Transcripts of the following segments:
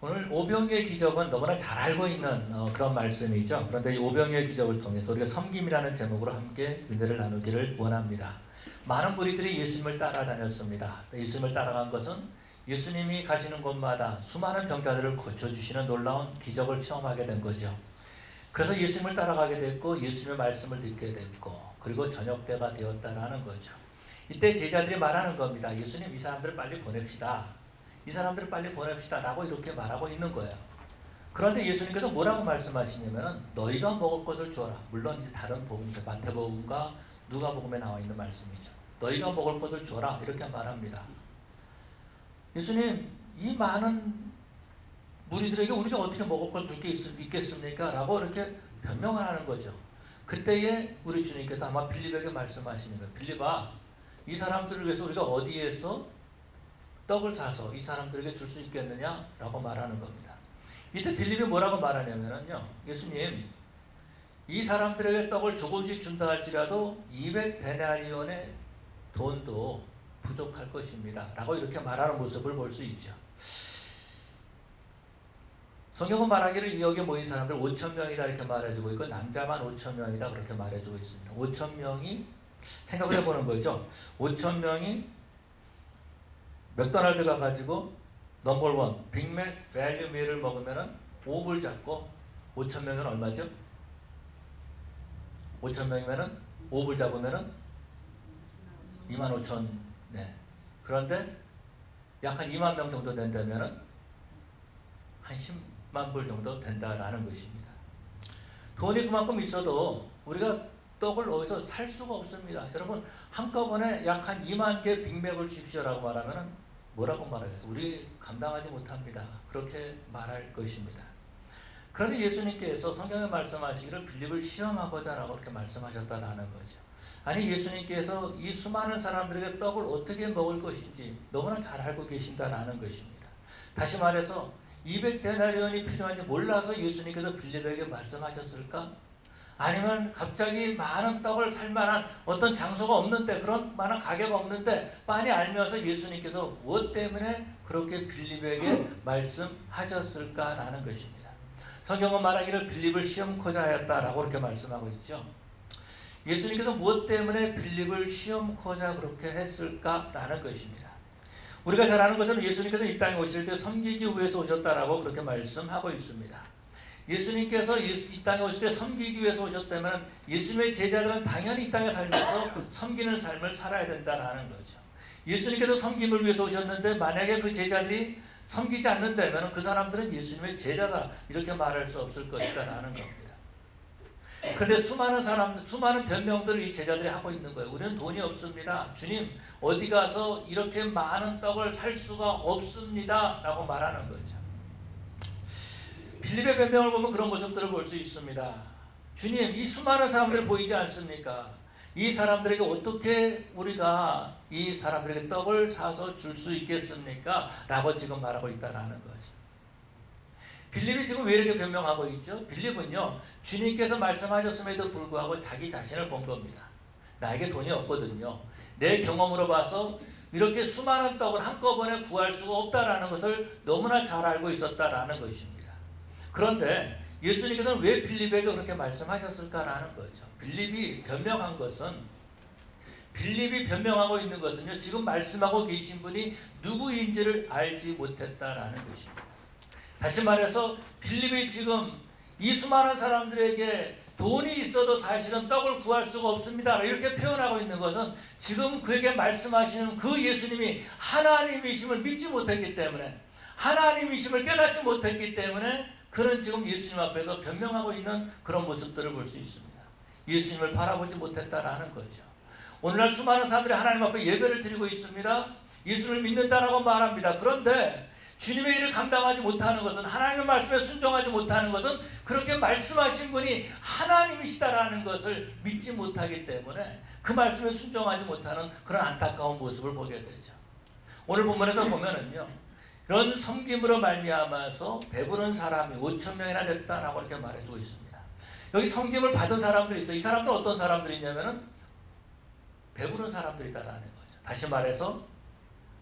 오늘 오병이의 기적은 너무나 잘 알고 있는 그런 말씀이죠. 그런데 이 오병이의 기적을 통해서 우리가 섬김이라는 제목으로 함께 은혜를 나누기를 원합니다. 많은 무리들이 예수님을 따라다녔습니다. 예수님을 따라간 것은 예수님이 가시는 곳마다 수많은 병자들을 고쳐주시는 놀라운 기적을 체험하게 된 거죠. 그래서 예수님을 따라가게 됐고 예수님의 말씀을 듣게 됐고 그리고 저녁 때가 되었다라는 거죠. 이때 제자들이 말하는 겁니다. 예수님, 이 사람들을 빨리 보냅시다. 이 사람들을 빨리 보냅시다 라고 이렇게 말하고 있는 거예요. 그런데 예수님께서 뭐라고 말씀하시냐면 너희가 먹을 것을 주어라. 물론 이제 다른 복음서 마태복음과 누가복음에 나와 있는 말씀이죠. 너희가 먹을 것을 주어라 이렇게 말합니다. 예수님, 이 많은 무리들에게 우리가 어떻게 먹을 것을 줄 게 있겠습니까? 라고 이렇게 변명을 하는 거죠. 그때에 우리 주님께서 아마 빌립에게 말씀하시는 거예요. 빌립아, 이 사람들을 위해서 우리가 어디에서 떡을 사서 이 사람들에게 줄 수 있겠느냐? 라고 말하는 겁니다. 이때 빌립이 뭐라고 말하냐면요. 예수님, 이 사람들에게 떡을 조금씩 준다 할지라도 200데나리온의 돈도 부족할 것입니다. 라고 이렇게 말하는 모습을 볼 수 있죠. 성경은 말하기를 여기 모인 사람들 5,000명이다 이렇게 말해주고 있고 남자만 5,000명이다 그렇게 말해주고 있습니다. 5,000명이 생각을 해보는 거죠. 5,000명이 맥도날드 가가지고 넘버원 빅맥 밸류 밀을 먹으면은 5불 잡고 5,000명은 얼마죠? 5,000명이면은 5불 잡으면은 25,000. 네. 그런데 약 한 2만 명 정도 된다면은 한 10만 불 정도 된다라는 것입니다. 돈이 그만큼 있어도 우리가 떡을 어디서 살 수가 없습니다. 여러분, 한꺼번에 약 한 2만 개 빅맥을 주십시오라고 말하면은 뭐라고 말하겠어요? 우리 감당하지 못합니다. 그렇게 말할 것입니다. 그런데 예수님께서 성경에 말씀하시기를 빌립을 시험하고자 라고 그렇게 말씀하셨다라는 거죠. 아니, 예수님께서 이 수많은 사람들에게 떡을 어떻게 먹을 것인지 너무나 잘 알고 계신다라는 것입니다. 다시 말해서 200데나리온이 필요한지 몰라서 예수님께서 빌립에게 말씀하셨을까? 아니면 갑자기 많은 떡을 살 만한 어떤 장소가 없는데, 그런 많은 가게가 없는데 빤히 알면서 예수님께서 무엇 때문에 그렇게 빌립에게 말씀하셨을까라는 것입니다. 성경은 말하기를 빌립을 시험코자 하였다라고 그렇게 말씀하고 있죠. 예수님께서 무엇 때문에 빌립을 시험코자 그렇게 했을까라는 것입니다. 우리가 잘 아는 것은 예수님께서 이 땅에 오실 때 섬기기 위해서 오셨다라고 그렇게 말씀하고 있습니다. 예수님께서 이 땅에 오실 때 섬기기 위해서 오셨다면 예수님의 제자들은 당연히 이 땅에 살면서 섬기는 삶을 살아야 된다라는 거죠. 예수님께서 섬김을 위해서 오셨는데 만약에 그 제자들이 섬기지 않는다면 그 사람들은 예수님의 제자다 이렇게 말할 수 없을 것이다라는 겁니다. 그런데 수많은 변명들을 이 제자들이 하고 있는 거예요. 우리는 돈이 없습니다. 주님, 어디 가서 이렇게 많은 떡을 살 수가 없습니다. 라고 말하는 거죠. 빌립의 변명을 보면 그런 모습들을 볼 수 있습니다. 주님, 이 수많은 사람들 보이지 않습니까? 이 사람들에게 어떻게 우리가 이 사람들에게 떡을 사서 줄 수 있겠습니까? 라고 지금 말하고 있다는 거죠. 빌립이 지금 왜 이렇게 변명하고 있죠? 빌립은요, 주님께서 말씀하셨음에도 불구하고 자기 자신을 본 겁니다. 나에게 돈이 없거든요. 내 경험으로 봐서 이렇게 수많은 떡을 한꺼번에 구할 수가 없다라는 것을 너무나 잘 알고 있었다라는 것입니다. 그런데 예수님께서는 왜 빌립에게 그렇게 말씀하셨을까라는 거죠. 빌립이 변명한 것은, 빌립이 변명하고 있는 것은요, 지금 말씀하고 계신 분이 누구인지를 알지 못했다라는 것입니다. 다시 말해서 빌립이 지금 이 수많은 사람들에게 돈이 있어도 사실은 떡을 구할 수가 없습니다 이렇게 표현하고 있는 것은 지금 그에게 말씀하시는 그 예수님이 하나님이심을 믿지 못했기 때문에, 하나님이심을 깨닫지 못했기 때문에 그는 지금 예수님 앞에서 변명하고 있는 그런 모습들을 볼 수 있습니다. 예수님을 바라보지 못했다라는 거죠. 오늘날 수많은 사람들이 하나님 앞에 예배를 드리고 있습니다. 예수님을 믿는다라고 말합니다. 그런데 주님의 일을 감당하지 못하는 것은, 하나님의 말씀에 순종하지 못하는 것은 그렇게 말씀하신 분이 하나님이시다라는 것을 믿지 못하기 때문에 그 말씀에 순종하지 못하는 그런 안타까운 모습을 보게 되죠. 오늘 본문에서 보면은요, 이런 섬김으로 말미암아서 배부른 사람이 5,000명이나 됐다라고 이렇게 말해주고 있습니다. 여기 섬김을 받은 사람들이 있어요. 이 사람들은 어떤 사람들이냐면은 배부른 사람들이다라는 거죠. 다시 말해서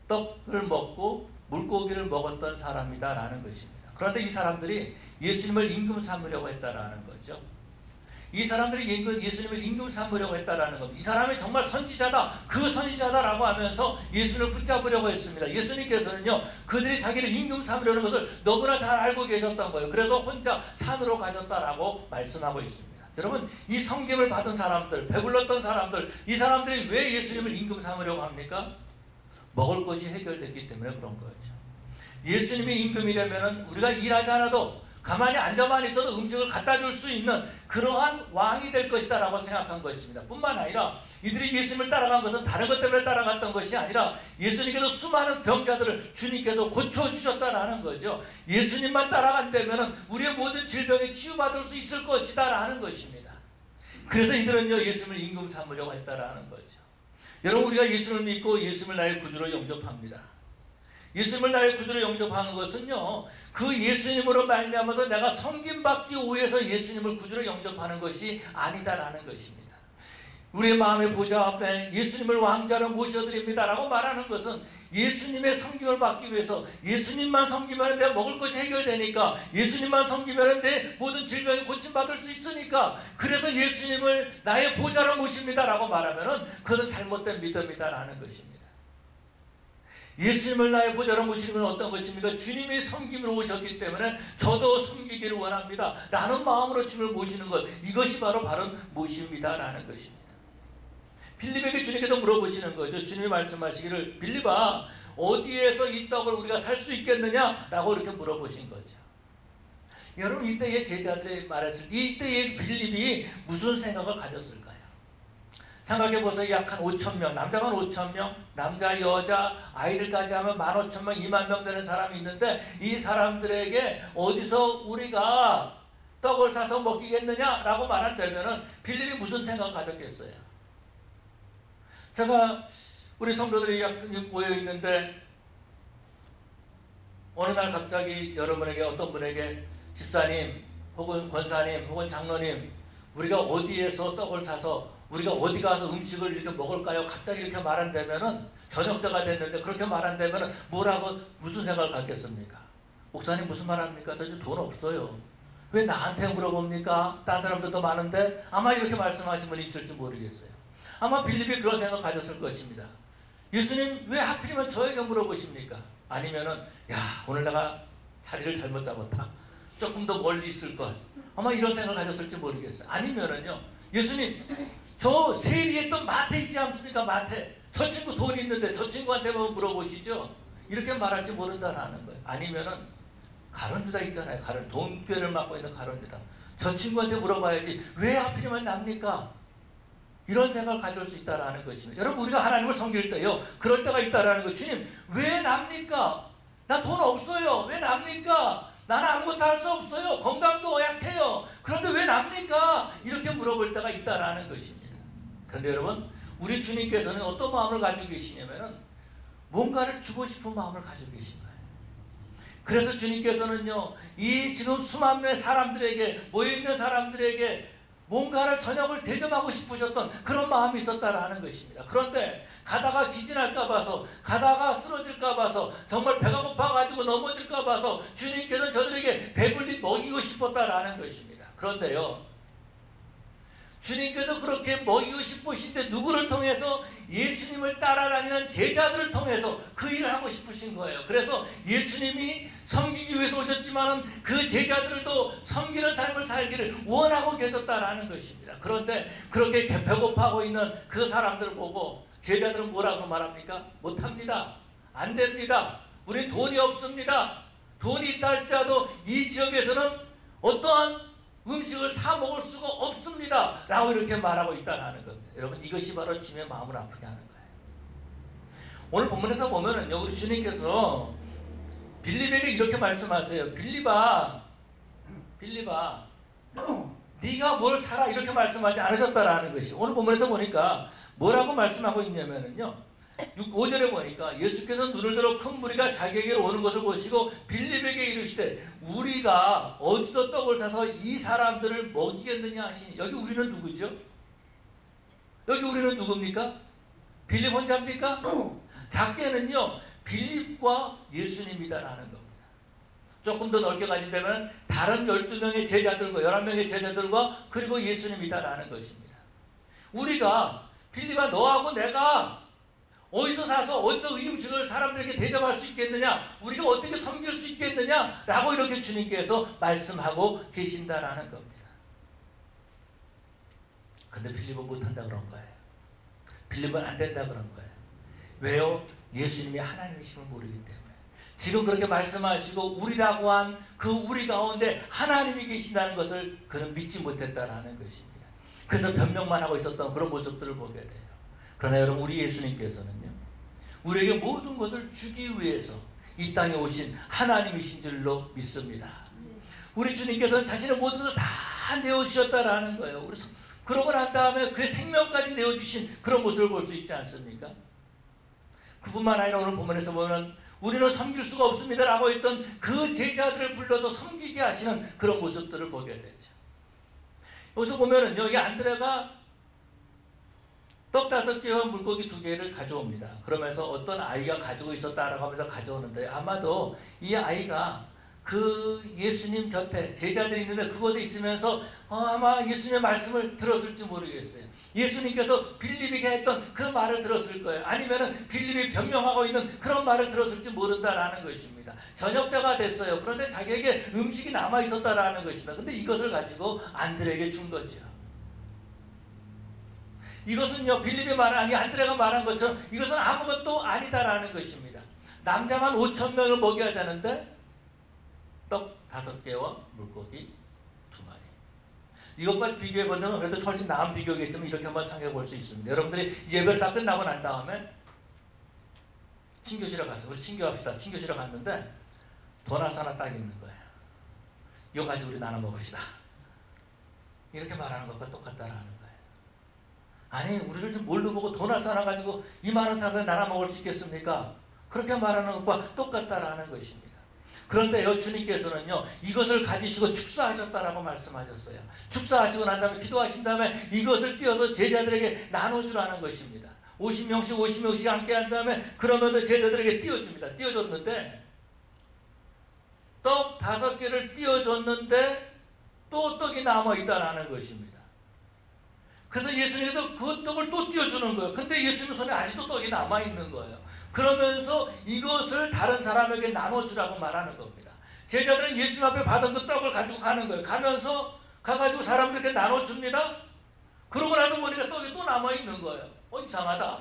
떡을 먹고 물고기를 먹었던 사람이다라는 것입니다. 그런데 이 사람들이 예수님을 임금 삼으려고 했다라는 거죠. 이 사람들이 예수님을 임금 삼으려고 했다라는 겁니다. 이 사람이 정말 선지자다, 그 선지자다라고 하면서 예수님을 붙잡으려고 했습니다. 예수님께서는요, 그들이 자기를 임금 삼으려는 것을 너무나 잘 알고 계셨던 거예요. 그래서 혼자 산으로 가셨다라고 말씀하고 있습니다. 여러분, 이 섬김을 받은 사람들, 배불렀던 사람들, 이 사람들이 왜 예수님을 임금 삼으려고 합니까? 먹을 것이 해결됐기 때문에 그런 거죠. 예수님이 임금이라면 우리가 일하지 않아도 가만히 앉아만 있어도 음식을 갖다 줄 수 있는 그러한 왕이 될 것이다 라고 생각한 것입니다. 뿐만 아니라 이들이 예수님을 따라간 것은 다른 것 때문에 따라갔던 것이 아니라 예수님께서 수많은 병자들을 주님께서 고쳐주셨다라는 거죠. 예수님만 따라간다면 우리의 모든 질병에 치유받을 수 있을 것이다 라는 것입니다. 그래서 이들은요, 예수님을 임금 삼으려고 했다라는 거죠. 여러분, 우리가 예수님을 믿고 예수님을 나의 구주로 영접합니다. 예수님을 나의 구주로 영접하는 것은요, 그 예수님으로 말미암아서 내가 섬김받기 위해서 예수님을 구주로 영접하는 것이 아니다라는 것입니다. 우리의 마음의 보좌 앞에 예수님을 왕자로 모셔드립니다라고 말하는 것은 예수님의 섬김을 받기 위해서, 예수님만 섬기면 내가 먹을 것이 해결되니까, 예수님만 섬기면 내 모든 질병이 고침받을 수 있으니까, 그래서 예수님을 나의 보좌로 모십니다라고 말하면 그것은 잘못된 믿음이다라는 것입니다. 예수님을 나의 보좌로 모시는 건 어떤 것입니까? 주님이 섬김으로 오셨기 때문에 저도 섬기기를 원합니다 라는 마음으로 주님을 모시는 것, 이것이 바로 바른 모심이다 라는 것입니다. 빌립에게 주님께서 물어보시는 거죠. 주님이 말씀하시기를, 빌립아, 어디에서 이 떡을 우리가 살 수 있겠느냐? 라고 이렇게 물어보신 거죠. 여러분, 이때의 제자들이 말했을 때 이때의 빌립이 무슨 생각을 가졌을까요? 생각해보세요. 약 한 5,000명, 남자만 5,000명, 남자, 여자, 아이들까지 하면 15,000명, 20,000명 되는 사람이 있는데, 이 사람들에게 어디서 우리가 떡을 사서 먹이겠느냐라고 말한다면 빌립이 무슨 생각을 가졌겠어요? 제가 우리 성도들이 모여 있는데 어느 날 갑자기 여러분에게, 어떤 분에게, 집사님 혹은 권사님 혹은 장로님, 우리가 어디에서 떡을 사서 우리가 어디 가서 음식을 이렇게 먹을까요? 갑자기 이렇게 말한다면은, 저녁 때가 됐는데 그렇게 말한다면은 뭐라고, 무슨 생각을 갖겠습니까? 목사님 무슨 말 합니까? 저 지금 돈 없어요. 왜 나한테 물어봅니까? 다른 사람들도 많은데. 아마 이렇게 말씀하신 분이 있을지 모르겠어요. 아마 빌립이 그런 생각 가졌을 것입니다. 예수님 왜 하필이면 저에게 물어보십니까? 아니면은, 야, 오늘 내가 자리를 잘못 잡았다, 조금 더 멀리 있을 것, 아마 이런 생각을 가졌을지 모르겠어요. 아니면은요, 예수님, 저 세리에 또 마태 있지 않습니까? 마태, 저 친구 돈 있는데 저 친구한테만 물어보시죠. 이렇게 말할지 모른다라는 거예요. 아니면은 가룟유다 있잖아요. 돈꾀를 맡고 있는 가룟유다, 저 친구한테 물어봐야지 왜 하필이면 납니까? 이런 생각을 가질 수 있다라는 것입니다. 여러분, 우리가 하나님을 섬길 때요, 그럴 때가 있다라는 거. 주님 왜 납니까? 나 돈 없어요. 왜 납니까? 나는 아무것도 할 수 없어요. 건강도 약해요. 그런데 왜 납니까? 이렇게 물어볼 때가 있다라는 것입니다. 그런데 여러분, 우리 주님께서는 어떤 마음을 가지고 계시냐면 뭔가를 주고 싶은 마음을 가지고 계신 거예요. 그래서 주님께서는요, 이 지금 수많은 사람들에게, 모여있는 사람들에게 뭔가를 저녁을 대접하고 싶으셨던 그런 마음이 있었다라는 것입니다. 그런데 가다가 기진할까 봐서, 가다가 쓰러질까 봐서, 정말 배가 고파가지고 넘어질까 봐서 주님께서는 저들에게 배불리 먹이고 싶었다라는 것입니다. 그런데요, 주님께서 그렇게 먹이고 싶으신데 누구를 통해서? 예수님을 따라다니는 제자들을 통해서 그 일을 하고 싶으신 거예요. 그래서 예수님이 섬기기 위해서 오셨지만 그 제자들도 섬기는 삶을 살기를 원하고 계셨다라는 것입니다. 그런데 그렇게 배고파하고 있는 그 사람들을 보고 제자들은 뭐라고 말합니까? 못합니다. 안 됩니다. 우리 돈이 없습니다. 돈이 있다 할지라도 이 지역에서는 어떠한 음식을 사 먹을 수가 없습니다 라고 이렇게 말하고 있다는 겁니다. 여러분, 이것이 바로 주님의 마음을 아프게 하는 거예요. 오늘 본문에서 보면은 우리 주님께서 빌립에게 이렇게 말씀하세요. 빌립아, 네가 뭘 사라, 이렇게 말씀하지 않으셨다라는 것이. 오늘 본문에서 보니까 뭐라고 말씀하고 있냐면요, 5절에 보니까 예수께서 눈을 들어 큰 무리가 자기에게로 오는 것을 보시고 빌립에게 이르시되 우리가 어디서 떡을 사서 이 사람들을 먹이겠느냐 하시니. 여기 우리는 누구죠? 여기 우리는 누굽니까? 빌립 혼자입니까? 작게는요, 빌립과 예수님이다라는 겁니다. 조금 더 넓게 가진다면 다른 12명의 제자들과 11명의 제자들과 그리고 예수님이다라는 것입니다. 우리가 빌립아 너하고 내가 어디서 사서 어디서 이 음식을 사람들에게 대접할 수 있겠느냐, 우리가 어떻게 섬길 수 있겠느냐 라고 이렇게 주님께서 말씀하고 계신다라는 겁니다. 근데 빌립은 못한다 그런 거예요. 빌립은 안 된다 그런 거예요. 왜요? 예수님이 하나님이심을 모르기 때문에. 지금 그렇게 말씀하시고 우리라고 한 그 우리 가운데 하나님이 계신다는 것을 그는 믿지 못했다라는 것입니다. 그래서 변명만 하고 있었던 그런 모습들을 보게 돼요. 그러나 여러분, 우리 예수님께서는요, 우리에게 모든 것을 주기 위해서 이 땅에 오신 하나님이신 줄로 믿습니다. 우리 주님께서는 자신의 모든 것을 다 내어주셨다라는 거예요. 그래서 그러고 난 다음에 그의 생명까지 내어주신 그런 모습을 볼 수 있지 않습니까? 그뿐만 아니라 오늘 본문에서 보면 우리는 섬길 수가 없습니다 라고 했던 그 제자들을 불러서 섬기게 하시는 그런 모습들을 보게 되죠. 여기서 보면은 여기 안드레가 떡 5개와 물고기 2개를 가져옵니다. 그러면서 어떤 아이가 가지고 있었다라고 하면서 가져오는데, 아마도 이 아이가 그 예수님 곁에 제자들이 있는데 그곳에 있으면서 아마 예수님의 말씀을 들었을지 모르겠어요. 예수님께서 빌립에게 했던 그 말을 들었을 거예요. 아니면은 빌립이 변명하고 있는 그런 말을 들었을지 모른다라는 것입니다. 저녁 때가 됐어요. 그런데 자기에게 음식이 남아 있었다라는 것입니다. 근데 이것을 가지고 안드레에게 준 거죠. 이것은요, 빌립이 말한, 안드레가 말한 것처럼 이것은 아무것도 아니다라는 것입니다. 남자만 5,000명을 먹여야 되는데 떡 5개와 물고기 2마리. 이것까지 비교해보면 그래도 훨씬 나은 비교겠지만 이렇게 한번 생각해 볼 수 있습니다. 여러분들이 예배를 다 끝나고 난 다음에 친교실에 갔어요. 우리 친교합시다. 친교실에 갔는데 도넛 하나 딱 있는 거예요. 이거 가지고 우리 나눠 먹읍시다. 이렇게 말하는 것과 똑같다라는 거예요. 아니, 우리를 좀 뭘로 보고 도넛 하나 가지고 이 많은 사람들 나눠 먹을 수 있겠습니까? 그렇게 말하는 것과 똑같다라는 것입니다. 그런데요, 주님께서는요, 이것을 가지시고 축사하셨다라고 말씀하셨어요. 축사하시고 난 다음에 기도하신 다음에 이것을 띄어서 제자들에게 나눠주라는 것입니다. 50명씩 함께 한 다음에 그러면서 제자들에게 띄워줍니다. 띄워줬는데 떡 5개를 띄워줬는데 또 떡이 남아있다라는 것입니다. 그래서 예수님께서 그 떡을 또 띄워주는 거예요. 근데 예수님 손에 아직도 떡이 남아있는 거예요. 그러면서 이것을 다른 사람에게 나눠주라고 말하는 겁니다. 제자들은 예수님 앞에 받은 그 떡을 가지고 가는 거예요. 가면서 가가지고 사람들에게 나눠줍니다. 그러고 나서 보니까 떡이 또 남아있는 거예요. 이상하다.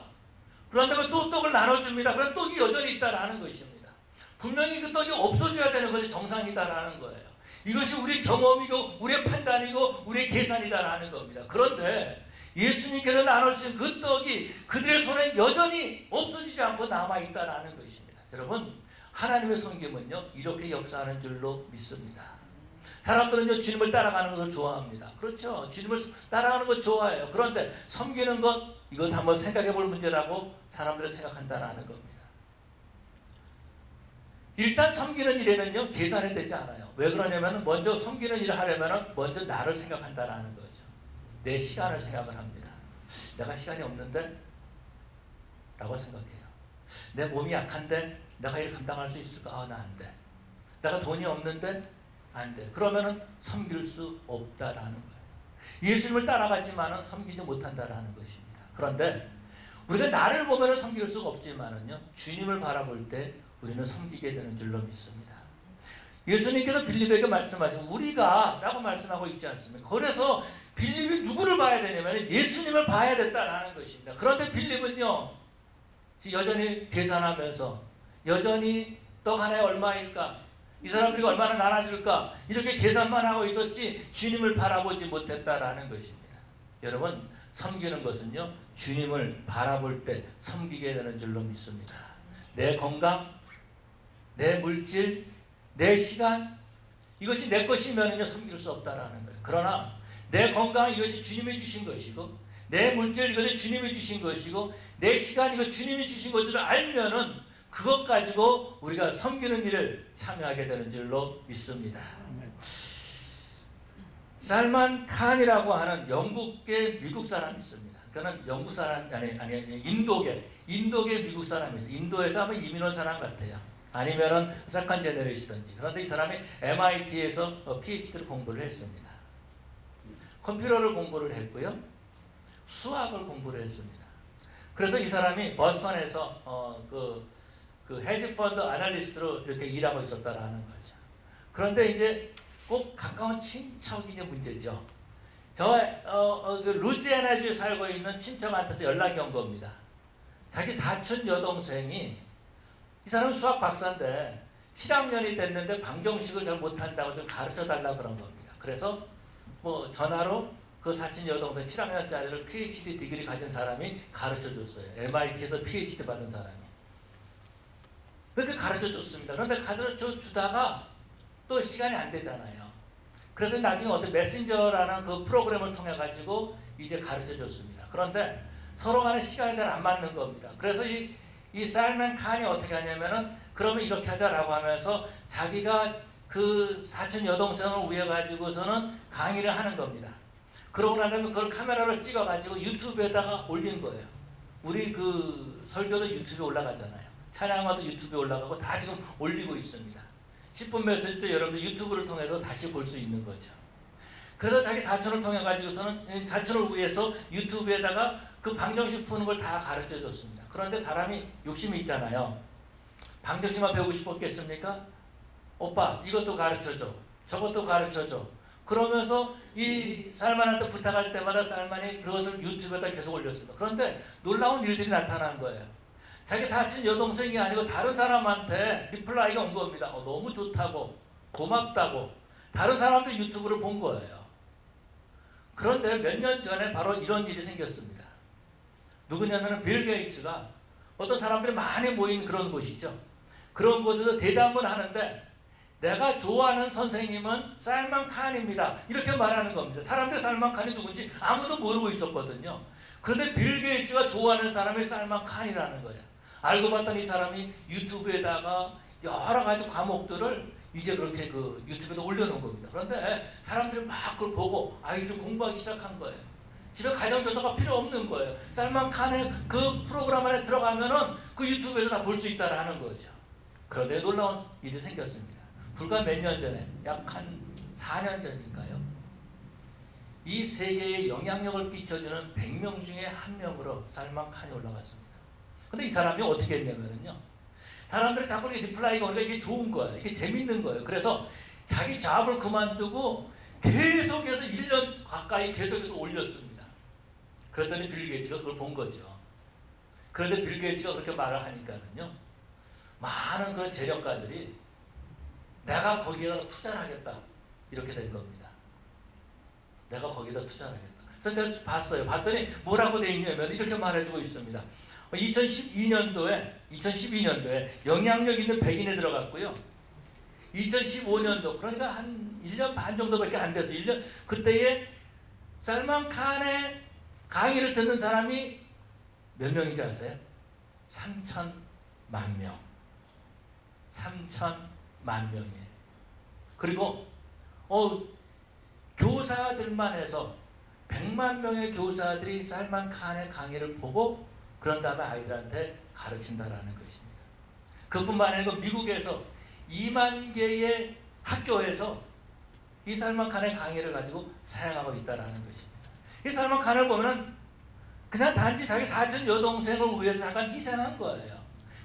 그런 다음에 또 떡을 나눠줍니다. 그럼 떡이 여전히 있다라는 것입니다. 분명히 그 떡이 없어져야 되는 것이 정상이다라는 거예요. 이것이 우리의 경험이고 우리의 판단이고 우리의 계산이다라는 겁니다. 그런데 예수님께서 나눠주신 그 떡이 그들의 손에 여전히 없어지지 않고 남아있다라는 것입니다. 여러분, 하나님의 섬김은요, 이렇게 역사하는 줄로 믿습니다. 사람들은요, 주님을 따라가는 것을 좋아합니다. 그렇죠. 주님을 따라가는 것 좋아해요. 그런데 섬기는 것, 이것 한번 생각해 볼 문제라고 사람들은 생각한다라는 겁니다. 일단 섬기는 일에는요, 계산이 되지 않아요. 왜 그러냐면 먼저 섬기는 일을 하려면 먼저 나를 생각한다라는 거죠. 내 시간을 생각을 합니다. 내가 시간이 없는데? 라고 생각해요. 내 몸이 약한데? 내가 이를 감당할 수 있을까? 나 안 돼. 내가 돈이 없는데? 안 돼. 그러면은 섬길 수 없다라는 거예요. 예수님을 따라가지만은 섬기지 못한다라는 것입니다. 그런데 우리가 나를 보면은 섬길 수가 없지만은요, 주님을 바라볼 때 우리는 섬기게 되는 줄로 믿습니다. 예수님께서 빌립에게 말씀하시고 우리가 라고 말씀하고 있지 않습니까? 그래서 빌립이 누구를 봐야 되냐면 예수님을 봐야 됐다라는 것입니다. 그런데 빌립은요, 여전히 계산하면서 여전히 떡 하나에 얼마일까? 이 사람들이 얼마나 나눠줄까? 이렇게 계산만 하고 있었지 주님을 바라보지 못했다라는 것입니다. 여러분, 섬기는 것은요, 주님을 바라볼 때 섬기게 되는 줄로 믿습니다. 내 건강, 내 물질, 내 시간, 이것이 내 것이면요, 섬길 수 없다라는 거예요. 그러나 내 건강, 이것이 주님이 주신 것이고, 내 물질, 이것이 주님이 주신 것이고, 내 시간, 이거 주님이 주신 것을 알면은 그것 가지고 우리가 섬기는 일을 참여하게 되는 줄로 믿습니다. 살만 칸이라고 하는 영국계 미국 사람이 있습니다. 그는 인도계 미국 사람이 있어요. 인도에서 아마 이민 온 사람 같아요. 아니면은 세컨 제너레이션이든지. 그런데 이 사람이 MIT에서 PhD를 공부를 했습니다. 컴퓨터를 공부를 했고요. 수학을 공부를 했습니다. 그래서 이 사람이 버스턴에서 그 헤지펀드 아날리스트로 이렇게 일하고 있었다라는 거죠. 그런데 이제 꼭 가까운 친척이 문제죠. 그 루지애나주에 살고 있는 친척한테서 연락이 온 겁니다. 자기 사촌 여동생이, 이 사람은 수학 박사인데 7학년이 됐는데 방정식을 잘 못한다고 좀 가르쳐달라고 그런 겁니다. 그래서 뭐 전화로 그 사촌 여동생 7학년짜리를 PhD 디그리 가진 사람이 가르쳐줬어요. MIT에서 PhD 받은 사람이. 그렇게 가르쳐줬습니다. 그런데 가르쳐주다가 또 시간이 안 되잖아요. 그래서 나중에 어떤 메신저라는 그 프로그램을 통해 가지고 이제 가르쳐줬습니다. 그런데 서로 간에 시간이 잘 안 맞는 겁니다. 그래서 이 살만 칸이 어떻게 하냐면은 그러면 이렇게 하자라고 하면서 자기가 그 사촌 여동생을 위해 가지고서는 강의를 하는 겁니다. 그러고 난 다음에 그걸 카메라로 찍어 가지고 유튜브에다가 올린 거예요. 우리 그 설교도 유튜브에 올라가잖아요. 찬양화도 유튜브에 올라가고 다 지금 올리고 있습니다. 10분 메시지 때 여러분들 유튜브를 통해서 다시 볼 수 있는 거죠. 그래서 자기 사촌을 통해 가지고서는 사촌을 위해서 유튜브에다가 그 방정식 푸는 걸 다 가르쳐 줬습니다. 그런데 사람이 욕심이 있잖아요. 방정식만 배우고 싶었겠습니까? 오빠 이것도 가르쳐줘, 저것도 가르쳐줘. 그러면서 이 살만한테 부탁할 때마다 살만이 그것을 유튜브에다 계속 올렸습니다. 그런데 놀라운 일들이 나타난 거예요. 자기 사촌 여동생이 아니고 다른 사람한테 리플라이가 온 겁니다. 너무 좋다고, 고맙다고. 다른 사람도 유튜브를 본 거예요. 그런데 몇 년 전에 바로 이런 일이 생겼습니다. 누구냐면 빌 게이츠가 어떤 사람들이 많이 모인 그런 곳이죠. 그런 곳에서 대담을 하는데 내가 좋아하는 선생님은 살만 칸입니다. 이렇게 말하는 겁니다. 사람들이 살만 칸이 누군지 아무도 모르고 있었거든요. 그런데 빌 게이츠가 좋아하는 사람이 살만 칸이라는 거예요. 알고 봤더니 이 사람이 유튜브에다가 여러 가지 과목들을 이제 그렇게 그 유튜브에다 올려놓은 겁니다. 그런데 사람들이 막 그걸 보고 아이들이 공부하기 시작한 거예요. 집에 가정교사가 필요 없는 거예요. 살만 칸의 그 프로그램 안에 들어가면은 그 유튜브에서 다 볼 수 있다라는 거죠. 그런데 놀라운 일이 생겼습니다. 불과 몇 년 전에, 약 한 4년 전인가요? 이 세계에 영향력을 끼쳐주는 100명 중에 1명으로 살만 칸이 올라갔습니다. 근데 이 사람이 어떻게 했냐면요. 사람들이 자꾸 리플라이가 오니까 이게 좋은 거예요. 이게 재밌는 거예요. 그래서 자기 잡을 그만두고 계속해서 1년 가까이 계속해서 올렸습니다. 그랬더니 빌 게이츠가 그걸 본 거죠. 그런데 빌 게이츠가 그렇게 말을 하니까는요. 많은 그런 재력가들이 내가 거기에다 투자를 하겠다. 이렇게 된 겁니다. 내가 거기다 투자를 하겠다. 그래서 제가 봤어요. 봤더니 뭐라고 돼 있냐면 이렇게 말해주고 있습니다. 2012년도에 영향력 있는 100인에 들어갔고요. 2015년도, 그러니까 한 1년 반 정도밖에 안 돼서 1년, 그때에 살만 칸의 강의를 듣는 사람이 몇 명인지 아세요? 3천만 명. 3천만 명이에요. 그리고 교사들만 해서 100만 명의 교사들이 살만 칸의 강의를 보고 그런 다음에 아이들한테 가르친다라는 것입니다. 그뿐만 아니고 미국에서 2만 개의 학교에서 이 살만 칸의 강의를 가지고 사용하고 있다라는 것입니다. 이 살만 칸을 보면 그냥 단지 자기 사촌 여동생을 위해서 약간 희생한 거예요.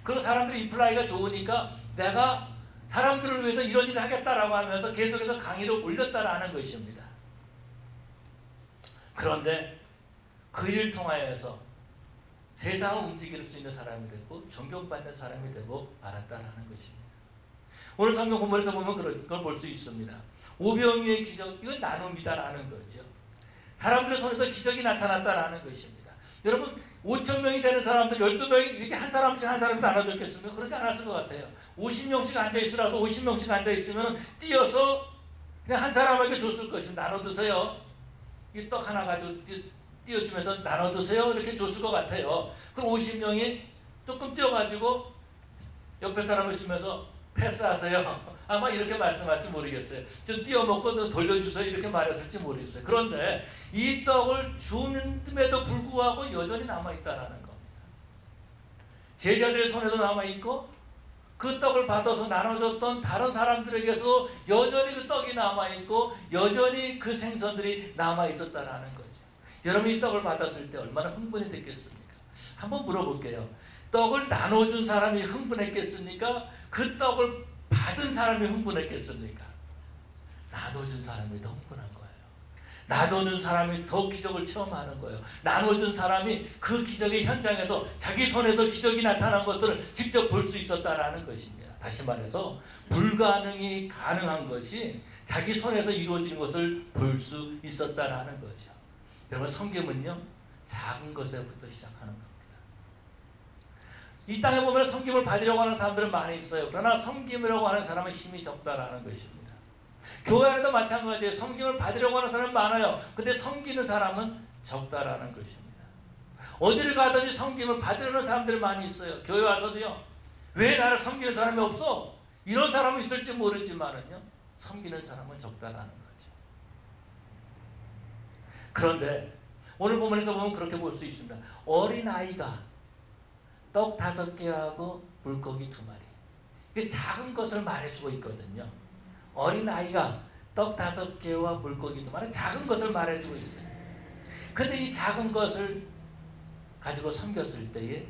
그리고 사람들이 리플라이가 좋으니까 내가 사람들을 위해서 이런 일을 하겠다라고 하면서 계속해서 강의를 올렸다라는 것입니다. 그런데 그 일을 통하여서 세상을 움직일 수 있는 사람이 되고 존경받는 사람이 되고 말았다라는 것입니다. 오늘 성경 본문에서 보면 그걸 볼 수 있습니다. 오병이의 기적, 이건 나눔이다라는 거죠. 사람들의 손에서 기적이 나타났다라는 것입니다. 여러분 5,000명이 되는 사람들 12명이 이렇게 한 사람씩 나눠줬겠습니까? 그러지 않았을 것 같아요. 50명씩 앉아있으라서 50명씩 앉아있으면 뛰어서 그냥 한 사람에게 줬을 것입니다. 나눠 드세요. 이 떡 하나 가지고 띄워주면서 나눠 드세요. 이렇게 줬을 것 같아요. 그럼 50명이 조금 띄워가지고 옆에 사람을 주면서 패스하세요. 아마 이렇게 말씀할지 모르겠어요. 좀 띄워먹고 돌려주세요. 이렇게 말했을지 모르겠어요. 그런데 이 떡을 주는데도 불구하고 여전히 남아있다는 겁니다. 제자들의 손에도 남아있고 그 떡을 받아서 나눠줬던 다른 사람들에게서 여전히 그 떡이 남아있고 여전히 그 생선들이 남아있었다라는 거죠. 여러분이 떡을 받았을 때 얼마나 흥분이 됐겠습니까? 한번 물어볼게요. 떡을 나눠준 사람이 흥분했겠습니까? 그 떡을 받은 사람이 흥분했겠습니까? 나눠준 사람이 더 흥분한 거예요. 나눠준 사람이 더 기적을 체험하는 거예요. 나눠준 사람이 그 기적의 현장에서 자기 손에서 기적이 나타난 것들을 직접 볼 수 있었다라는 것입니다. 다시 말해서 불가능이 가능한 것이 자기 손에서 이루어지는 것을 볼 수 있었다라는 거죠. 여러분, 섬김은요 작은 것에부터 시작하는 겁니다. 이 땅에 보면 섬김을 받으려고 하는 사람들은 많이 있어요. 그러나 섬김이라고 하는 사람은 힘이 적다라는 것입니다. 교회 안에도 마찬가지예요. 섬김을 받으려고 하는 사람은 많아요. 근데 섬기는 사람은 적다라는 것입니다. 어디를 가든지 섬김을 받으려는 사람들이 많이 있어요. 교회 와서도요. 왜 나를 섬기는 사람이 없어? 이런 사람은 있을지 모르지만은요. 섬기는 사람은 적다라는 거죠. 그런데 오늘 본문에서 보면 그렇게 볼 수 있습니다. 어린아이가 떡 5개하고 물고기 2마리. 이게 작은 것을 말해주고 있거든요. 어린아이가 떡 5개와 물고기 2마리, 작은 것을 말해주고 있어요. 근데 이 작은 것을 가지고 섬겼을 때에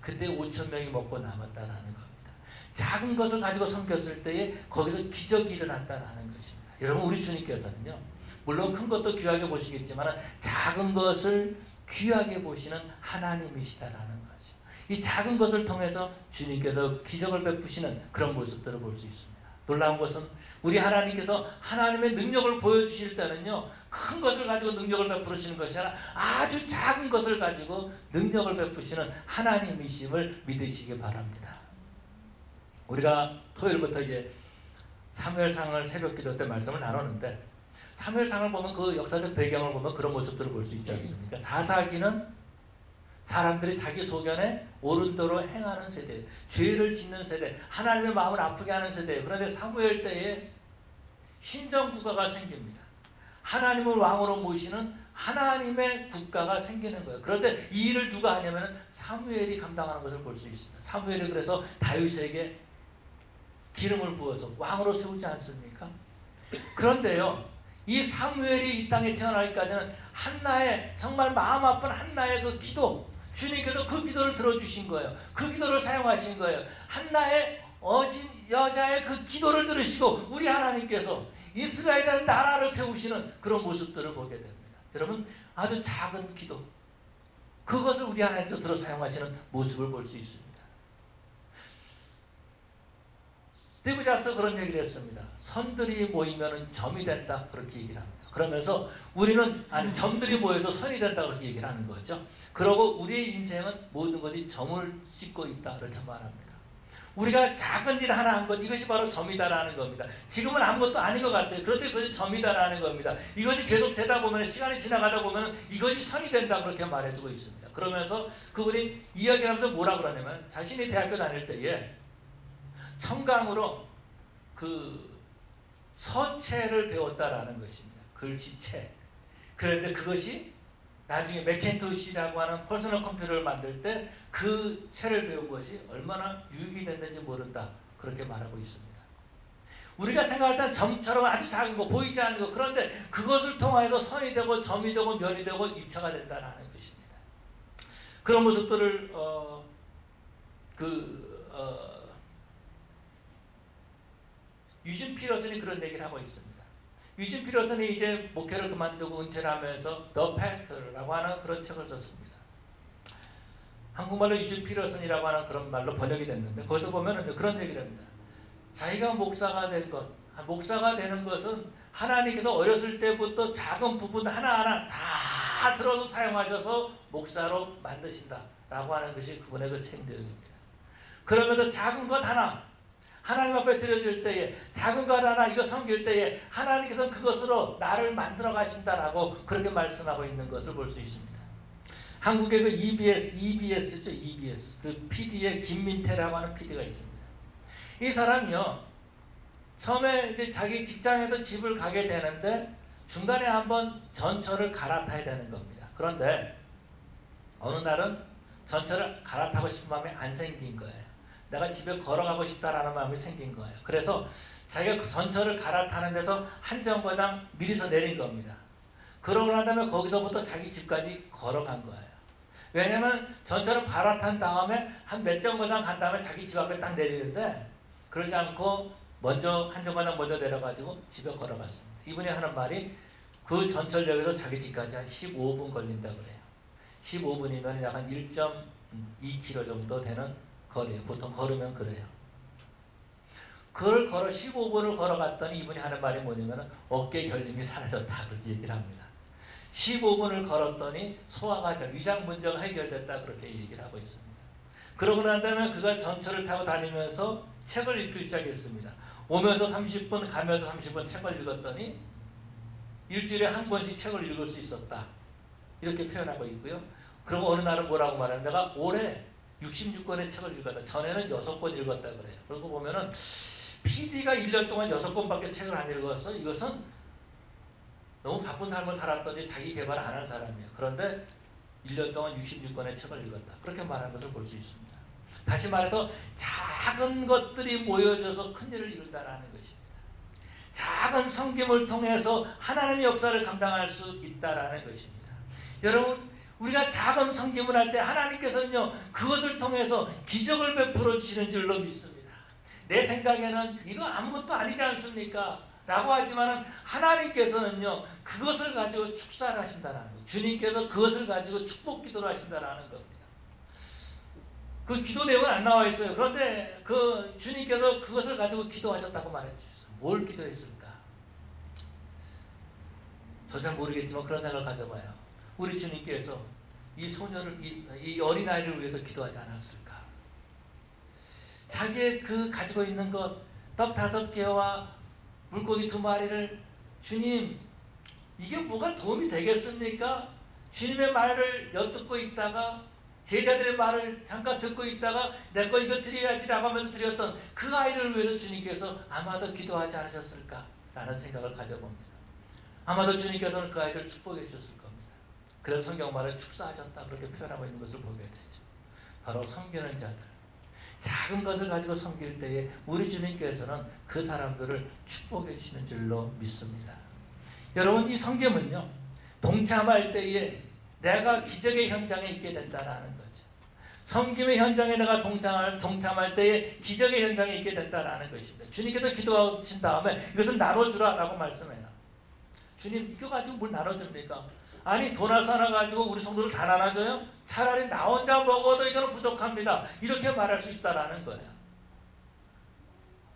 그때 5,000명이 먹고 남았다라는 겁니다. 작은 것을 가지고 섬겼을 때에 거기서 기적이 일어났다라는 것입니다. 여러분, 우리 주님께서는요, 물론 큰 것도 귀하게 보시겠지만 작은 것을 귀하게 보시는 하나님이시다라는 거죠. 이 작은 것을 통해서 주님께서 기적을 베푸시는 그런 모습들을 볼 수 있습니다. 놀라운 것은 우리 하나님께서 하나님의 능력을 보여주실 때는요, 큰 것을 가지고 능력을 베푸시는 것이 아니라 아주 작은 것을 가지고 능력을 베푸시는 하나님이심을 믿으시기 바랍니다. 우리가 토요일부터 이제 사무엘상을 새벽기도 때 말씀을 나누는데, 사무엘상을 보면 그 역사적 배경을 보면 그런 모습들을 볼 수 있지 않습니까? 사사기는 사람들이 자기 소견에 옳은 대로 행하는 세대, 죄를 짓는 세대, 하나님의 마음을 아프게 하는 세대예요. 그런데 사무엘 때에 신정국가가 생깁니다. 하나님을 왕으로 모시는 하나님의 국가가 생기는 거예요. 그런데 이 일을 누가 하냐면 사무엘이 감당하는 것을 볼 수 있습니다. 사무엘이 그래서 다윗에게 기름을 부어서 왕으로 세우지 않습니까? 그런데요, 이 사무엘이 이 땅에 태어나기까지는 한나의, 정말 마음 아픈 한나의 그 기도, 주님께서 그 기도를 들어주신 거예요. 그 기도를 사용하신 거예요. 한나의 어진 여자의 그 기도를 들으시고 우리 하나님께서 이스라엘이라는 나라를 세우시는 그런 모습들을 보게 됩니다. 여러분, 아주 작은 기도, 그것을 우리 하나님께서 들어 사용하시는 모습을 볼 수 있습니다. 스티브 잡스 그런 얘기를 했습니다. 선들이 모이면 점이 된다, 그렇게 얘기를 합니다. 그러면서 우리는, 점들이 모여서 선이 된다, 그렇게 얘기를 하는 거죠. 그러고 우리의 인생은 모든 것이 점을 찍고 있다, 그렇게 말합니다. 우리가 작은 일 하나 한 것, 이것이 바로 점이다라는 겁니다. 지금은 아무것도 아닌 것 같아요. 그런데 그것이 점이다라는 겁니다. 이것이 계속 되다 보면, 시간이 지나가다 보면 이것이 선이 된다, 그렇게 말해주고 있습니다. 그러면서 그분이 이야기를 하면서 뭐라 그러냐면, 자신이 대학교 다닐 때에 청강으로 그 서체를 배웠다라는 것입니다. 글씨체. 그런데 그것이 나중에 맥킨토시라고 하는 퍼스널 컴퓨터를 만들 때 그 체를 배운 것이 얼마나 유익이 됐는지 모른다, 그렇게 말하고 있습니다. 우리가 생각할 때는 점처럼 아주 작은 거, 보이지 않는 거, 그런데 그것을 통해서 선이 되고 점이 되고 면이 되고 입체가 된다는 것입니다. 그런 모습들을 유진 피러슨이 그런 얘기를 하고 있습니다. 유진 피러슨이 이제 목회를 그만두고 은퇴를 하면서 The Pastor라고 하는 그런 책을 썼습니다. 한국말로 유진 피러슨이라고 하는 그런 말로 번역이 됐는데, 거기서 보면 그런 얘기를 합니다. 자기가 목사가 된 것, 목사가 되는 것은 하나님께서 어렸을 때부터 작은 부분 하나하나 다 들어서 사용하셔서 목사로 만드신다라고 하는 것이 그분의 그 책 내용입니다. 그러면서 작은 것 하나, 하나님 앞에 드려질 때에, 작은 것 하나 이거 섬길 때에 하나님께서 그것으로 나를 만들어 가신다라고 그렇게 말씀하고 있는 것을 볼 수 있습니다. 한국의 그 EBS죠. EBS. 그 PD의 김민태라고 하는 PD가 있습니다. 이 사람이요, 처음에 이제 자기 직장에서 집을 가게 되는데 중간에 한번 전철을 갈아타야 되는 겁니다. 그런데 어느 날은 전철을 갈아타고 싶은 마음이 안 생긴 거예요. 내가 집에 걸어가고 싶다라는 마음이 생긴 거예요. 그래서 자기가 그 전철을 갈아타는 데서 한 정거장 미리서 내린 겁니다. 그러고 난 다음에 거기서부터 자기 집까지 걸어간 거예요. 왜냐면 전철을 갈아탄 다음에 한 몇 정거장 간 다음에 자기 집 앞에 딱 내리는데 그러지 않고 먼저 한 정거장 먼저 내려가지고 집에 걸어갔습니다. 이분이 하는 말이 그 전철역에서 자기 집까지 한 15분 걸린다고 그래요. 15분이면 약 한 1.2km 정도 되는 거리예요. 보통 걸으면 그래요. 그걸 걸어 15분을 걸어갔더니 이분이 하는 말이 뭐냐면 어깨 결림이 사라졌다 그렇게 얘기를 합니다. 15분을 걸었더니 소화가 잘 위장 문제가 해결됐다 그렇게 얘기를 하고 있습니다. 그러고 난 다음에 그가 전철을 타고 다니면서 책을 읽기 시작했습니다. 오면서 30분 가면서 30분 책을 읽었더니 일주일에 한 권씩 책을 읽을 수 있었다 이렇게 표현하고 있고요. 그리고 어느 날은 뭐라고 말하면 내가 올해 66권의 책을 읽었다. 전에는 6권 읽었다 그래요. 그리고 보면은 PD가 1년 동안 6권밖에 책을 안 읽었어. 이것은 너무 바쁜 삶을 살았더니 자기 개발 안 한 사람이에요. 그런데 1년 동안 66권의 책을 읽었다. 그렇게 말하는 것을 볼 수 있습니다. 다시 말해서 작은 것들이 모여져서 큰 일을 이룬다는 것입니다. 작은 섬김을 통해서 하나님의 역사를 감당할 수 있다는 것입니다. 여러분 우리가 작은 섬김을 할 때 하나님께서는요 그것을 통해서 기적을 베풀어 주시는 줄로 믿습니다. 내 생각에는 이거 아무것도 아니지 않습니까? 라고 하지만 하나님께서는요 그것을 가지고 축사를 하신다는 거예요. 주님께서 그것을 가지고 축복 기도를 하신다는 겁니다. 그 기도 내용은 안 나와 있어요. 그런데 그 주님께서 그것을 가지고 기도하셨다고 말해 주셨어요. 뭘 기도했을까? 저 잘 모르겠지만 그런 생각을 가져봐요. 우리 주님께서 이 소녀를 이 어린아이를 위해서 기도하지 않았을까? 자기의 그 가지고 있는 것 떡 5개와 물고기 2마리를 주님 이게 뭐가 도움이 되겠습니까? 주님의 말을 엿듣고 있다가 제자들의 말을 잠깐 듣고 있다가 내 거 이거 드려야지라고 하면서 드렸던 그 아이를 위해서 주님께서 아마도 기도하지 않으셨을까? 라는 생각을 가져봅니다. 아마도 주님께서는 그 아이를 축복해 주셨을 겁니다. 그래서 성경 말을 축사하셨다 그렇게 표현하고 있는 것을 보게 되죠. 바로 섬기는 자들 작은 것을 가지고 섬길 때에 우리 주님께서는 그 사람들을 축복해 주시는 줄로 믿습니다. 여러분 이 섬김은요 동참할 때에 내가 기적의 현장에 있게 된다는 거죠. 섬김의 현장에 내가 동참할 때에 기적의 현장에 있게 된다는 것입니다. 주님께서 기도하신 다음에 이것을 나눠주라 라고 말씀해요. 주님 이거 가지고 뭘 나눠줍니까? 아니 도나스 하나 가지고 우리 성도를 다 나눠줘요? 차라리 나 혼자 먹어도 이거는 부족합니다. 이렇게 말할 수 있다라는 거예요.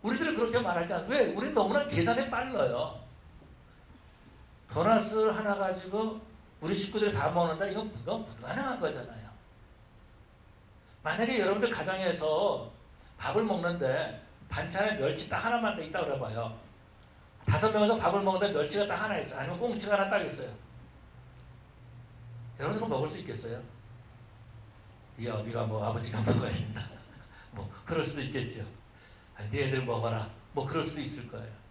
우리들은 그렇게 말하지 않아요. 왜? 우리는 너무나 계산에 빨라요. 도나스 하나 가지고 우리 식구들이 다 먹는다? 이건 불가능한 거잖아요. 만약에 여러분들 가정에서 밥을 먹는데 반찬에 멸치 딱 하나만 더 있다고 그래봐요. 5명에서 밥을 먹는데 멸치가 딱 하나 있어요. 아니면 꽁치가 하나 딱 있어요. 여러분들은 먹을 수 있겠어요? 야, 네가 뭐 아버지가 먹어야 된다. 뭐 그럴 수도 있겠죠. 아니, 네 애들 먹어라. 뭐 그럴 수도 있을 거예요.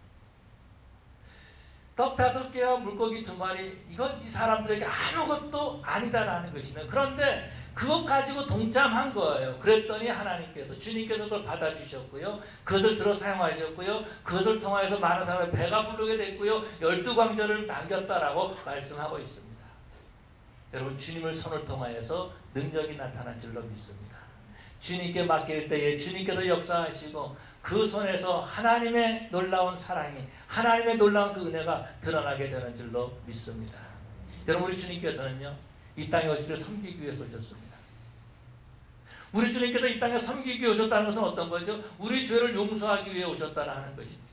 떡 5개와 물고기 2마리 이건 이 사람들에게 아무것도 아니다라는 것이네. 그런데 그것 가지고 동참한 거예요. 그랬더니 하나님께서 주님께서 그걸 받아주셨고요. 그것을 들어 사용하셨고요. 그것을 통해서 많은 사람의 배가 부르게 됐고요. 12광절을 남겼다라고 말씀하고 있습니다. 여러분 주님을 손을 통하여서 능력이 나타난 줄로 믿습니다. 주님께 맡길 때에 주님께서 역사하시고 그 손에서 하나님의 놀라운 사랑이 하나님의 놀라운 그 은혜가 드러나게 되는 줄로 믿습니다. 여러분 우리 주님께서는요 이 땅에 오시를 섬기기 위해서 오셨습니다. 우리 주님께서 이 땅에 섬기기 위해 오셨다는 것은 어떤 거죠? 우리 죄를 용서하기 위해 오셨다는 것입니다.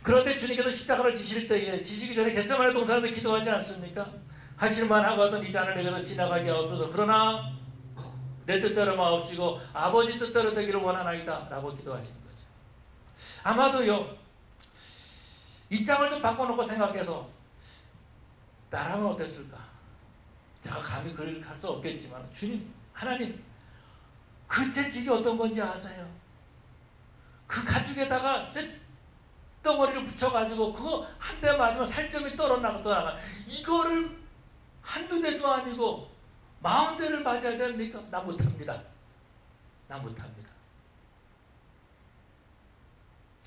그런데 주님께서 십자가를 지실 때에 지시기 전에 겟세마네 동산에서 기도하지 않습니까? 하실만 하거든 이 잔을 내게서 지나가게 하옵소서. 그러나 내 뜻대로 마옵시고 아버지 뜻대로 되기를 원하나이다 라고 기도하신 거죠. 아마도요 이 장을 좀 바꿔놓고 생각해서 나라면 어땠을까? 제가 감히 그렇게 할 수 없겠지만 주님 하나님 그 채찍이 어떤 건지 아세요? 그 가죽에다가 쇳덩어리를 붙여가지고 그거 한 대 맞으면 살점이 떨어나고 또 나가. 이거를 한두 대도 아니고 40대를 맞아야 됩니까? 나 못합니다. 나 못합니다.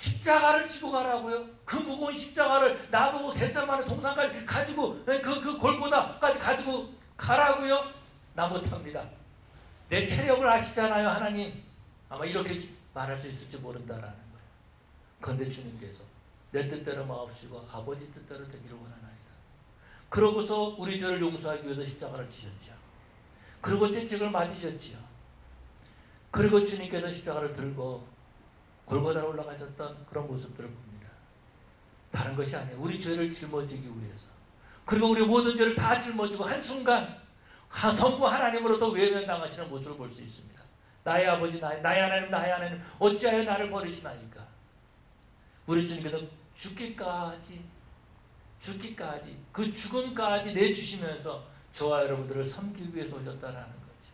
십자가를 지고 가라고요? 그 무거운 십자가를 나보고 겟세마네 동산까지 가지고 그 골고다까지 가지고 가라고요? 나 못합니다. 내 체력을 아시잖아요, 하나님. 아마 이렇게 말할 수 있을지 모른다라는 거예요. 그런데 주님께서 내 뜻대로 마옵시고 아버지 뜻대로 되기를 원하나이다. 그러고서 우리 죄를 용서하기 위해서 십자가를 지셨죠. 그리고 채찍을 맞으셨지요. 그리고 주님께서 십자가를 들고 골고다로 올라가셨던 그런 모습들을 봅니다. 다른 것이 아니에요. 우리 죄를 짊어지기 위해서. 그리고 우리 모든 죄를 다 짊어지고 한순간 성부 하나님으로부터 외면당하시는 모습을 볼 수 있습니다. 나의 아버지, 나의 하나님, 나의 하나님, 어찌하여 나를 버리시나이까? 우리 주님께서 죽기까지 그 죽음까지 내주시면서 저와 여러분들을 섬기기 위해서 오셨다라는 거죠.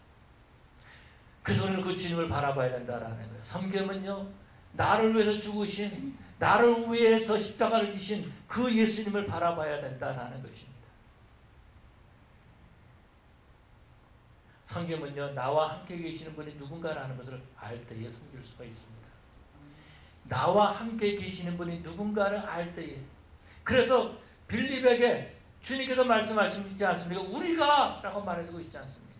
그래서 우리는 그 주님을 바라봐야 된다라는 거예요. 섬김은요, 나를 위해서 죽으신, 나를 위해서 십자가를 지신 그 예수님을 바라봐야 된다라는 것입니다. 섬김은요, 나와 함께 계시는 분이 누군가라는 것을 알 때에 섬길 수가 있습니다. 나와 함께 계시는 분이 누군가를 알 때에. 그래서 빌립에게 주님께서 말씀하시지 않습니까? 우리가 라고 말해주고 있지 않습니까?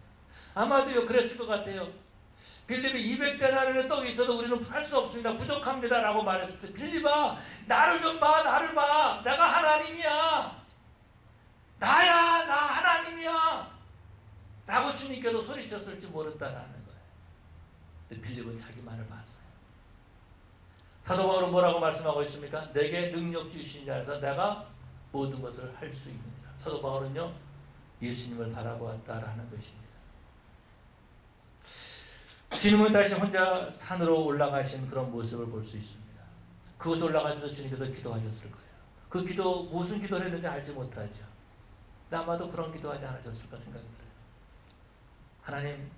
아마도요, 그랬을 것 같아요. 빌립이 200데나리온의 떡이 있어도 우리는 할 수 없습니다. 부족합니다 라고 말했을 때, 빌립아, 나를 좀 봐, 나를 봐. 내가 하나님이야. 나야, 나 하나님이야 라고 주님께서 소리쳤을지 모른다라는 거예요. 근데 빌립은 자기 말을 봤어요. 사도 바울은 뭐라고 말씀하고 있습니까? 내게 능력 주신 자에서 내가 모든 것을 할 수 있느니라. 사도 바울은요, 예수님을 바라보았다라는 것입니다. 주님은 다시 혼자 산으로 올라가신 그런 모습을 볼 수 있습니다. 그곳에 올라가셔서 주님께서 기도하셨을 거예요. 그 기도, 무슨 기도를 했는지 알지 못하죠. 아마도 그런 기도하지 않으셨을까 생각이 들어요. 하나님,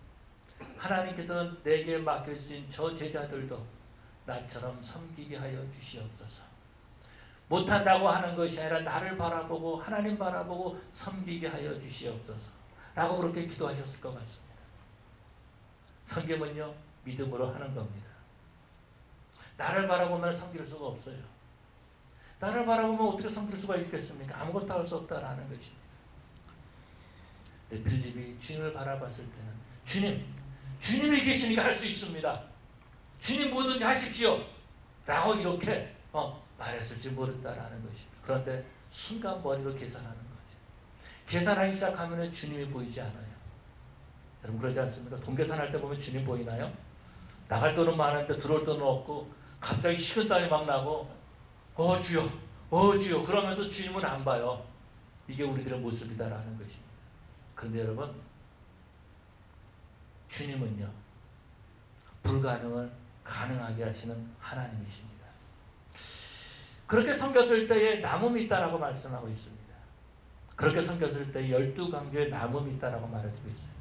하나님께서 내게 맡겨주신 저 제자들도 나처럼 섬기게 하여 주시옵소서. 못한다고 하는 것이 아니라 나를 바라보고 하나님 바라보고 섬기게 하여 주시옵소서 라고 그렇게 기도하셨을 것 같습니다. 섬김은요, 믿음으로 하는 겁니다. 나를 바라보면 섬길 수가 없어요. 나를 바라보면 어떻게 섬길 수가 있겠습니까? 아무것도 할 수 없다라는 것입니다. 근데 빌립이 주님을 바라봤을 때는 주님이 계시니까 할 수 있습니다. 주님 뭐든지 하십시오 라고 이렇게 말했을지 모른다라는 것입니다. 그런데 순간 머리로 계산하는 거죠. 계산하기 시작하면 주님이 보이지 않아요. 여러분 그러지 않습니까? 돈 계산할 때 보면 주님 보이나요? 나갈 돈은 많은데 들어올 돈은 없고 갑자기 식은땀이 막 나고 주여 그러면서 주님은 안 봐요. 이게 우리들의 모습이다라는 것입니다. 그런데 여러분, 주님은요, 불가능을 가능하게 하시는 하나님이십니다. 그렇게 섬겼을 때에 남음이 있다라고 말씀하고 있습니다. 그렇게 섬겼을 때 12강조에 남음이 있다라고 말해주고 있어요.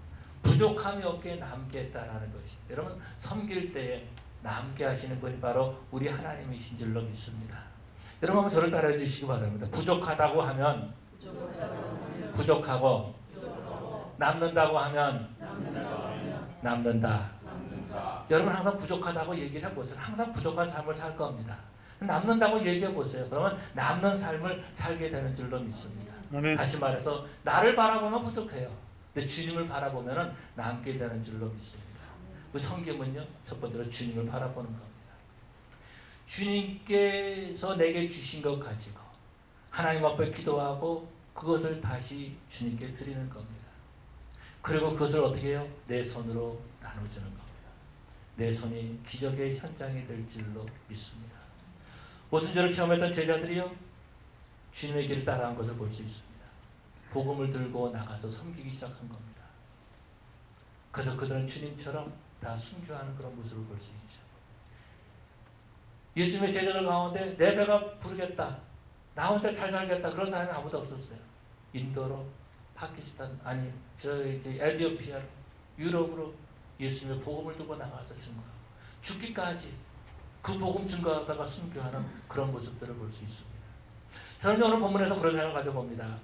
부족함이 없게 남게 했다라는 것이. 여러분, 섬길 때에 남게 하시는 분이 바로 우리 하나님이신 줄로 믿습니다. 여러분 한번 저를 따라해 주시기 바랍니다. 부족하다고 하면 부족하고 남는다고 하면 남는다. 여러분 항상 부족하다고 얘기를 해보세요. 항상 부족한 삶을 살 겁니다. 남는다고 얘기해보세요. 그러면 남는 삶을 살게 되는 줄로 믿습니다. 다시 말해서 나를 바라보면 부족해요. 근데 주님을 바라보면 남게 되는 줄로 믿습니다. 그 섬김은요, 첫 번째로 주님을 바라보는 겁니다. 주님께서 내게 주신 것 가지고 하나님 앞에 기도하고 그것을 다시 주님께 드리는 겁니다. 그리고 그것을 어떻게 해요? 내 손으로 나눠주는 겁니다. 내 손이 기적의 현장이 될 줄로 믿습니다. 오순절을 체험했던 제자들이요, 주님의 길을 따라한 것을 볼 수 있습니다. 복음을 들고 나가서 섬기기 시작한 겁니다. 그래서 그들은 주님처럼 다 순교하는 그런 모습을 볼 수 있죠. 예수님의 제자들 가운데 내 배가 부르겠다, 나 혼자 잘 살겠다, 그런 사람이 아무도 없었어요. 인도로, 파키스탄, 아니 에티오피아로, 유럽으로 예수님의 복음을 두고 나가서 증거하고 죽기까지 그 복음 증거하다가 순교하는 그런 모습들을 볼 수 있습니다. 저는 오늘 본문에서 그런 생각을 가져봅니다.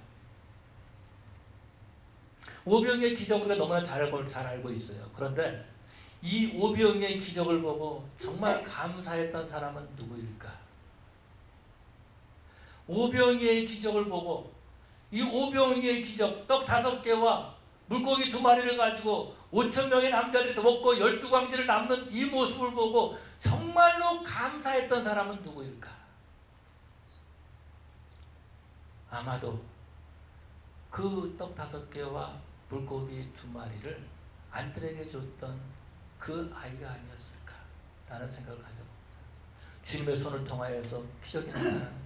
오병이의 기적을 우리가 너무나 잘 알고 있어요. 그런데 이 오병이의 기적을 보고 정말 감사했던 사람은 누구일까? 오병이의 기적을 보고 이 오병이의 기적, 떡 5개와 물고기 2마리를 가지고 5,000명의 남자들이 먹고 12광지를 남는 이 모습을 보고 정말로 감사했던 사람은 누구일까? 아마도 그 떡 5개와 물고기 2마리를 안들에게 줬던 그 아이가 아니었을까 라는 생각을 가져봅니다. 주님의 손을 통하여서 기적이 나타나는 거예요.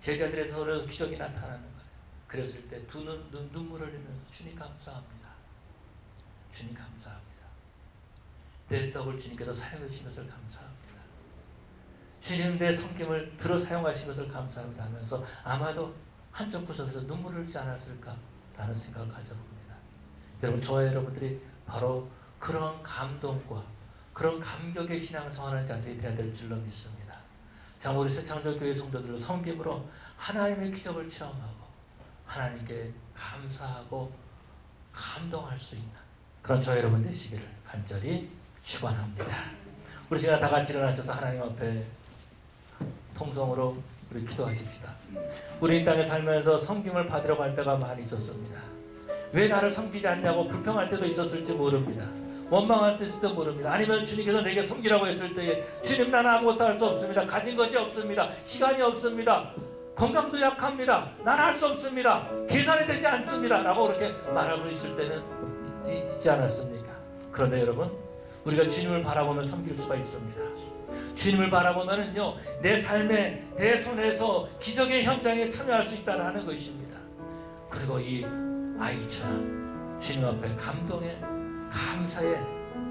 제자들의 손으로 기적이 나타나는 거예요. 그랬을 때 두 눈물을 흘리면서 주님 감사합니다. 주님 감사합니다. 내 떡을 주님께서 사용해 주신 것을 감사합니다. 주님 내 섬김을 들어 사용하신 것을 감사합니다 하면서 아마도 한쪽 구석에서 눈물을 흘리지 않았을까 라는 생각을 가져봅니다. 여러분, 저와 여러분들이 바로 그런 감동과 그런 감격의 신앙생활하는 자들이 되어야 될 줄로 믿습니다. 자, 우리 새창조교회 성도들로 섬김으로 하나님의 기적을 체험하고 하나님께 감사하고 감동할 수 있는 그런 저와 여러분 되시기를 간절히 축원합니다. 우리 시간 다 같이 일어나셔서 하나님 앞에 통성으로 우리 기도하십시다. 우리 이 땅에 살면서 섬김을 받으러 갈 때가 많이 있었습니다. 왜 나를 섬기지 않냐고 불평할 때도 있었을지 모릅니다. 원망할 때도 모릅니다. 아니면 주님께서 내게 섬기라고 했을 때에 주님, 나는 아무것도 할 수 없습니다. 가진 것이 없습니다. 시간이 없습니다. 건강도 약합니다. 나는 할 수 없습니다. 계산이 되지 않습니다. 라고 그렇게 말하고 있을 때는 있지 않았습니까? 그런데 여러분, 우리가 주님을 바라보면 섬길 수가 있습니다. 주님을 바라보면은요, 내 삶에, 내 손에서 기적의 현장에 참여할 수 있다는 것입니다. 그리고 이 아이처럼 주님 앞에 감동의, 감사의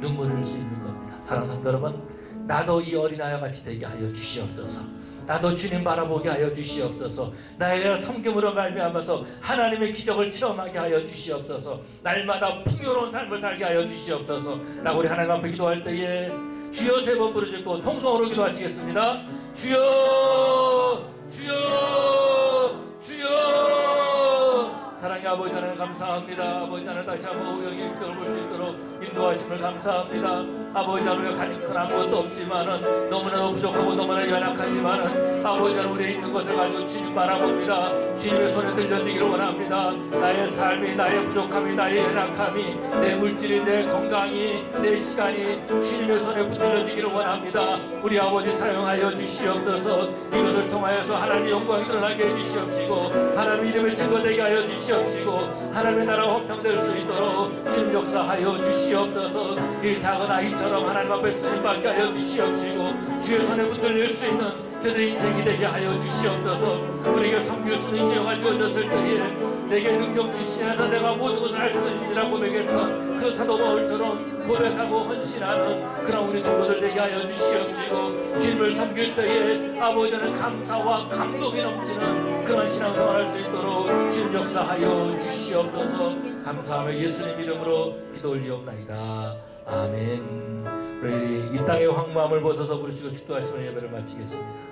눈물을 흘릴 수 있는 겁니다. 사랑하는 성도 여러분, 나도 이 어린아이와 같이 되게 하여 주시옵소서. 나도 주님 바라보게 하여 주시옵소서. 나의 섬김으로 말미암아서 하나님의 기적을 체험하게 하여 주시옵소서. 날마다 풍요로운 삶을 살게 하여 주시옵소서 라고 우리 하나님 앞에 기도할 때에 주여 3번 부르짖고 통성으로 기도하시겠습니다. 주여, 주여, 주여. 사랑의 아버지 하나님 감사합니다. 아버지 하나님 다시 한번 우영의 기적을 볼 수 있도록 인도하심을 감사합니다. 아버지 하나님 가진 큰 아무것도 없지만은 너무나도 부족하고 너무나 연약하지만은 아버지 하나님 우리의 있는 것을 가지고 주님 바라봅니다. 주님의 손에 들려지기를 원합니다. 나의 삶이, 나의 부족함이, 나의 연약함이, 내 물질이, 내 건강이, 내 시간이 주님의 손에 붙들려지기를 원합니다. 우리 아버지 사용하여 주시옵소서. 이것을 통하여서 하나님의 영광이 드러나게 해주시옵시고 하나님의 이름의 증거되게 하여 주시옵시고 하나님의 나라가 확장될 수 있도록 주님 역사하여 주시옵소서. 이 작은 아이처럼 하나님 앞에 쓰임받게 하여 주시옵시고 주의 손에 붙들릴 수 있는 저들의 인생이 되게 하여 주시옵소서. 우리에게 섬길 수 있는 지혜가 주어졌을 때에 내게 능력 주시면서 내가 모든 것을 할 수 있느니라 고백했던 그 사도 바울처럼 고백하고 헌신하는 그런 우리 성도들 되게 하여 주시옵시고 주님을 섬길 때에 아버지는 감사와 감동이 넘치는 그런 신앙생활 할 수 있도록 주님 역사하여 주시옵소서. 감사하며 예수님 이름으로 기도 올리옵나이다. 아멘. 우리 이 땅의 황무함을 벗어서 부르시고 축도하시는 예배를 마치겠습니다.